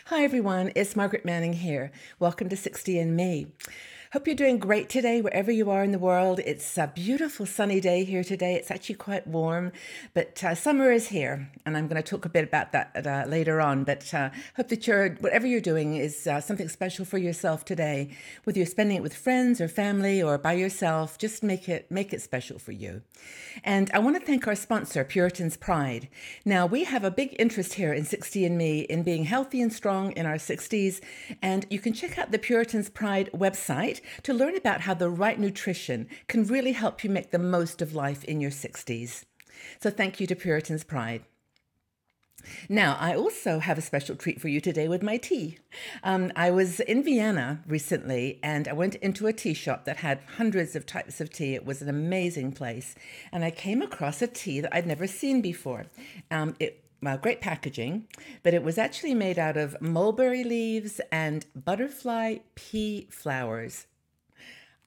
Hi everyone, it's Margaret Manning here. Welcome to 60 and Me. Hope you're doing great today wherever you are in the world. It's a beautiful sunny day here today. It's actually quite warm, but summer is here, and I'm going to talk a bit about that later on. But hope that whatever you're doing is something special for yourself today. Whether you're spending it with friends or family or by yourself, just make it special for you. And I want to thank our sponsor, Puritan's Pride. Now, we have a big interest here in 60 and Me in being healthy and strong in our 60s, and you can check out the Puritan's Pride website to learn about how the right nutrition can really help you make the most of life in your 60s. So thank you to Puritan's Pride. Now, I also have a special treat for you today with my tea. I was in Vienna recently and I went into a tea shop that had hundreds of types of tea. It was an amazing place. And I came across a tea that I'd never seen before. Great packaging, but it was actually made out of mulberry leaves and butterfly pea flowers.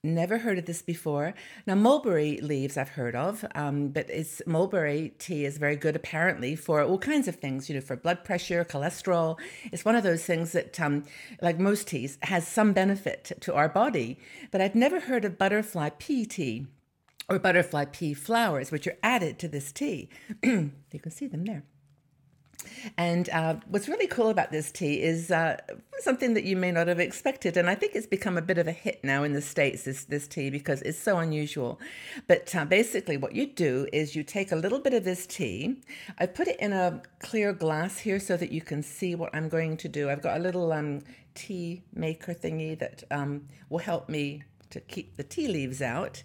Never heard of this before. Now, mulberry leaves I've heard of, but mulberry tea is very good apparently for all kinds of things, for blood pressure, cholesterol. It's one of those things that, like most teas, has some benefit to our body. But I'd never heard of butterfly pea tea or butterfly pea flowers, which are added to this tea. You can see them there. And what's really cool about this tea is something that you may not have expected. And I think it's become a bit of a hit now in the States, this tea, because it's so unusual. But basically what you do is you take a little bit of this tea. I put it in a clear glass here so that you can see what I'm going to do. I've got a little tea maker thingy that will help me to keep the tea leaves out.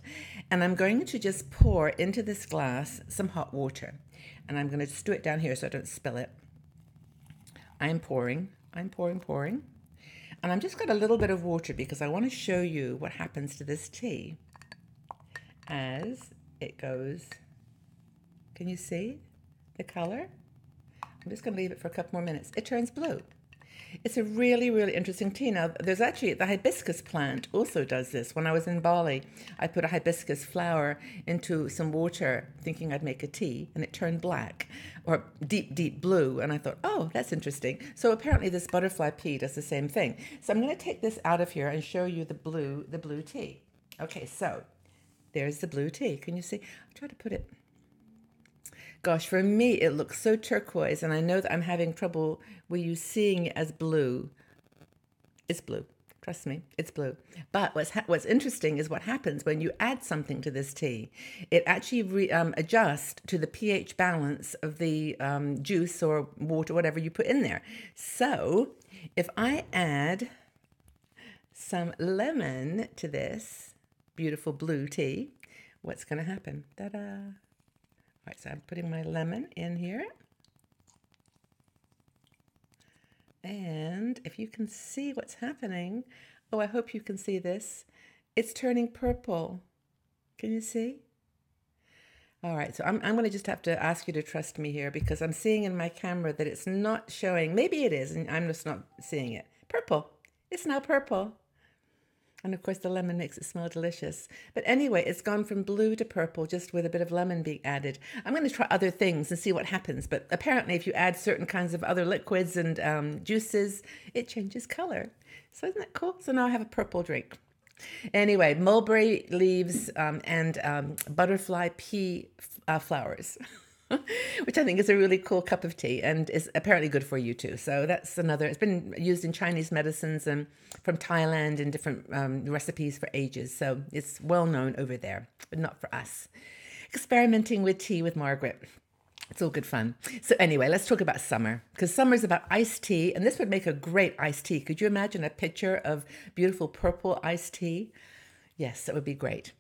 And I'm going to just pour into this glass some hot water. And I'm going to just do it down here so I don't spill it. I'm pouring. And I'm just got a little bit of water because I want to show you what happens to this tea as it goes. Can you see the color? I'm just going to leave it for a couple more minutes. It turns blue. It's a really, really interesting tea. Now, there's actually, the hibiscus plant also does this. When I was in Bali, I put a hibiscus flower into some water thinking I'd make a tea, and it turned black or deep, deep blue. And I thought, oh, that's interesting. So apparently this butterfly pea does the same thing. So I'm going to take this out of here and show you the blue tea. Okay, so there's the blue tea. Can you see? I'll try to put it. Gosh, for me, it looks so turquoise, and I know that I'm having trouble with you seeing it as blue. It's blue. Trust me, it's blue. But what's interesting is what happens when you add something to this tea. It actually adjusts to the pH balance of the juice or water, whatever you put in there. So if I add some lemon to this beautiful blue tea, what's going to happen? Ta-da! Right, so I'm putting my lemon in here. And if you can see what's happening, oh, I hope you can see this. It's turning purple. Can you see? All right, so I'm going to just have to ask you to trust me here because I'm seeing in my camera that it's not showing. Maybe it is, and I'm just not seeing it. Purple. It's now purple. And of course, the lemon makes it smell delicious. But anyway, it's gone from blue to purple just with a bit of lemon being added. I'm going to try other things and see what happens. But apparently, if you add certain kinds of other liquids and juices, it changes color. So isn't that cool? So now I have a purple drink. Anyway, mulberry leaves and butterfly pea flowers. Which I think is a really cool cup of tea and is apparently good for you too. So that's it's been used in Chinese medicines and from Thailand in different recipes for ages. So it's well known over there, but not for us. Experimenting with tea with Margaret. It's all good fun. So anyway, let's talk about summer because summer is about iced tea and this would make a great iced tea. Could you imagine a picture of beautiful purple iced tea? Yes, that would be great.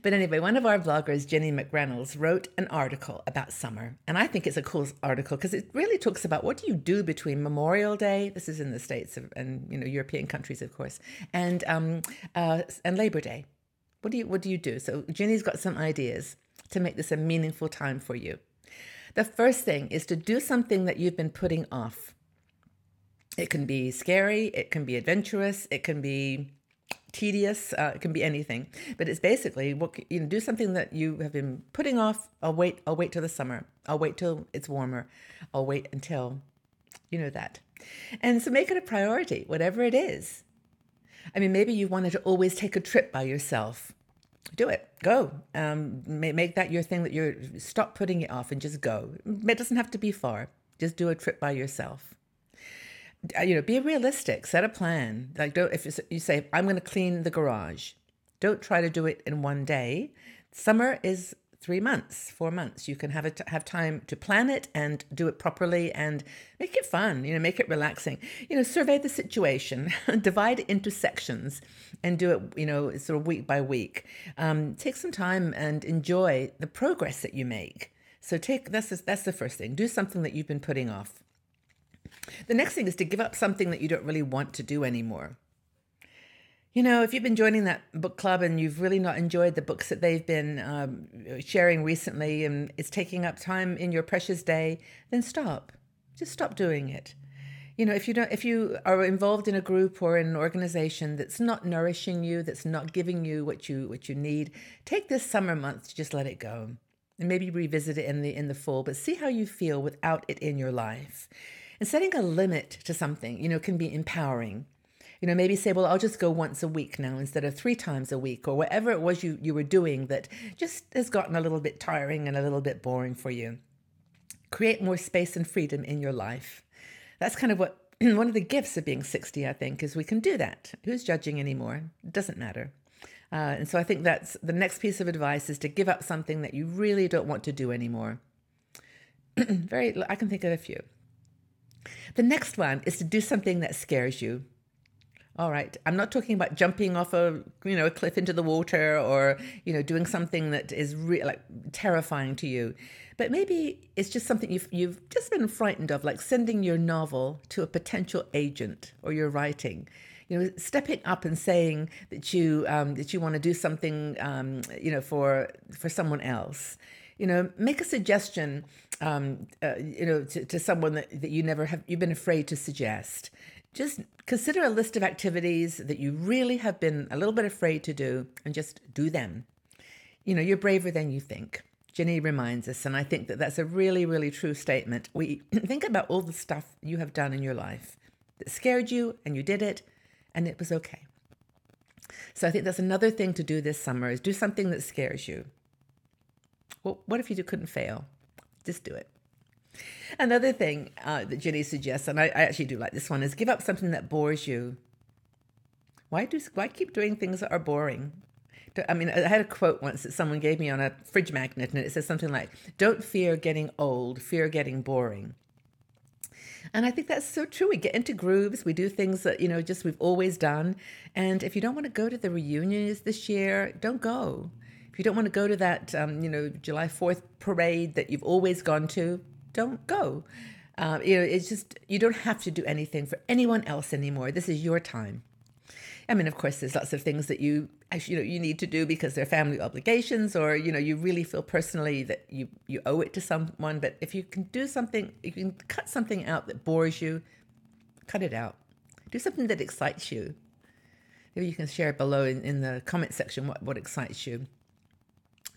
But anyway, one of our bloggers, Jenny McReynolds, wrote an article about summer. And I think it's a cool article because it really talks about what do you do between Memorial Day, this is in the States and European countries, of course, and Labor Day. What do you do? So Jenny's got some ideas to make this a meaningful time for you. The first thing is to do something that you've been putting off. It can be scary, it can be adventurous, it can be tedious, it can be anything, but it's basically do something that you have been putting off. I'll wait till the summer. I'll wait till it's warmer. I'll wait until that. And so make it a priority, whatever it is. I mean, maybe you wanted to always take a trip by yourself. Do it. Go. Make that your thing that you're, stop putting it off and just go. It doesn't have to be far. Just do a trip by yourself. Be realistic, set a plan. Like, don't, if you say, I'm going to clean the garage, don't try to do it in one day. Summer is 3 months, 4 months. You can have time to plan it and do it properly and make it fun, make it relaxing. Survey the situation, divide it into sections and do it, sort of week by week. Take some time and enjoy the progress that you make. So that's the first thing. Do something that you've been putting off. The next thing is to give up something that you don't really want to do anymore. If you've been joining that book club and you've really not enjoyed the books that they've been sharing recently and it's taking up time in your precious day, then stop. Just stop doing it. If you are involved in a group or in an organization that's not nourishing you, that's not giving you what you need, take this summer month to just let it go and maybe revisit it in the fall, but see how you feel without it in your life. And setting a limit to something, can be empowering. Maybe say, well, I'll just go once a week now instead of 3 times a week, or whatever it was you were doing that just has gotten a little bit tiring and a little bit boring for you. Create more space and freedom in your life. That's kind of what one of the gifts of being 60, I think, is we can do that. Who's judging anymore? It doesn't matter. And so I think that's the next piece of advice, is to give up something that you really don't want to do anymore. I can think of a few. The next one is to do something that scares you. All right. I'm not talking about jumping off a cliff into the water or, doing something that is terrifying to you. But maybe it's just something you've just been frightened of, like sending your novel to a potential agent or your writing. Stepping up and saying that you want to do something, for someone else. Make a suggestion, to someone that you've been afraid to suggest. Just consider a list of activities that you really have been a little bit afraid to do and just do them. You're braver than you think. Jenny reminds us, and I think that that's a really, really true statement. We think about all the stuff you have done in your life that scared you and you did it and it was okay. So I think that's another thing to do this summer, is do something that scares you. Well, what if you couldn't fail? Just do it. Another thing that Jenny suggests, and I actually do like this one, is give up something that bores you. Why keep doing things that are boring? I mean, I had a quote once that someone gave me on a fridge magnet, and it says something like, "Don't fear getting old, fear getting boring." And I think that's so true. We get into grooves. We do things that, just we've always done. And if you don't want to go to the reunions this year, don't go. If you don't want to go to that, July 4th parade that you've always gone to, don't go. It's just, you don't have to do anything for anyone else anymore. This is your time. I mean, of course, there's lots of things that you need to do because they're family obligations, or, you really feel personally that you owe it to someone. But if you can do something, you can cut something out that bores you, cut it out. Do something that excites you. Maybe you can share below in the comment section what excites you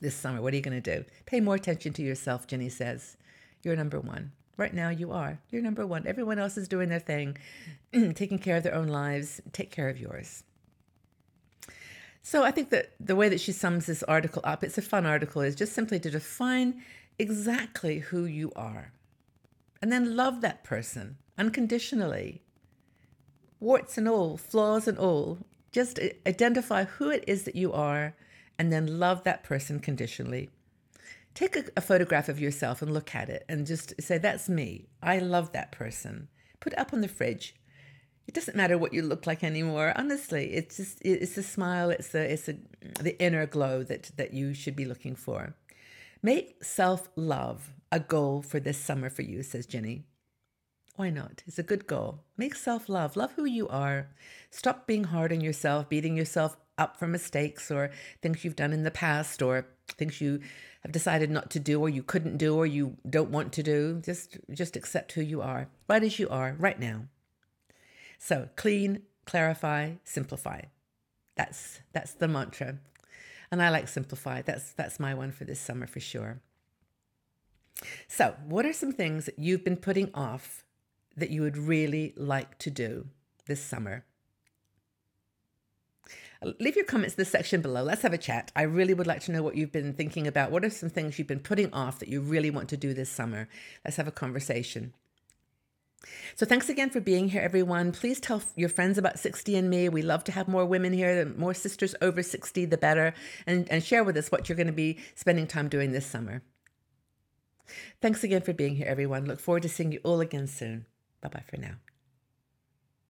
this summer. What are you going to do? Pay more attention to yourself, Jenny says. You're number one. Right now you are. You're number one. Everyone else is doing their thing, taking care of their own lives. Take care of yours. So I think that the way that she sums this article up, it's a fun article, is just simply to define exactly who you are. And then love that person unconditionally. Warts and all, flaws and all. Just identify who it is that you are and then love that person conditionally. Take a photograph of yourself and look at it and just say, that's me. I love that person. Put it up on the fridge. It doesn't matter what you look like anymore. Honestly, it's the smile, it's the inner glow that you should be looking for. Make self-love a goal for this summer for you, says Jenny. Why not? It's a good goal. Make self-love. Love who you are. Stop being hard on yourself, beating yourself up for mistakes or things you've done in the past or things you have decided not to do or you couldn't do or you don't want to do. Just accept who you are, right as you are, right now. So clean, clarify, simplify. That's the mantra. And I like simplify. That's my one for this summer for sure. So what are some things that you've been putting off that you would really like to do this summer? Leave your comments in the section below. Let's have a chat. I really would like to know what you've been thinking about. What are some things you've been putting off that you really want to do this summer? Let's have a conversation. So thanks again for being here, everyone. Please tell your friends about 60andMe. We love to have more women here. The more sisters over 60, the better. And share with us what you're going to be spending time doing this summer. Thanks again for being here, everyone. Look forward to seeing you all again soon. Bye-bye for now.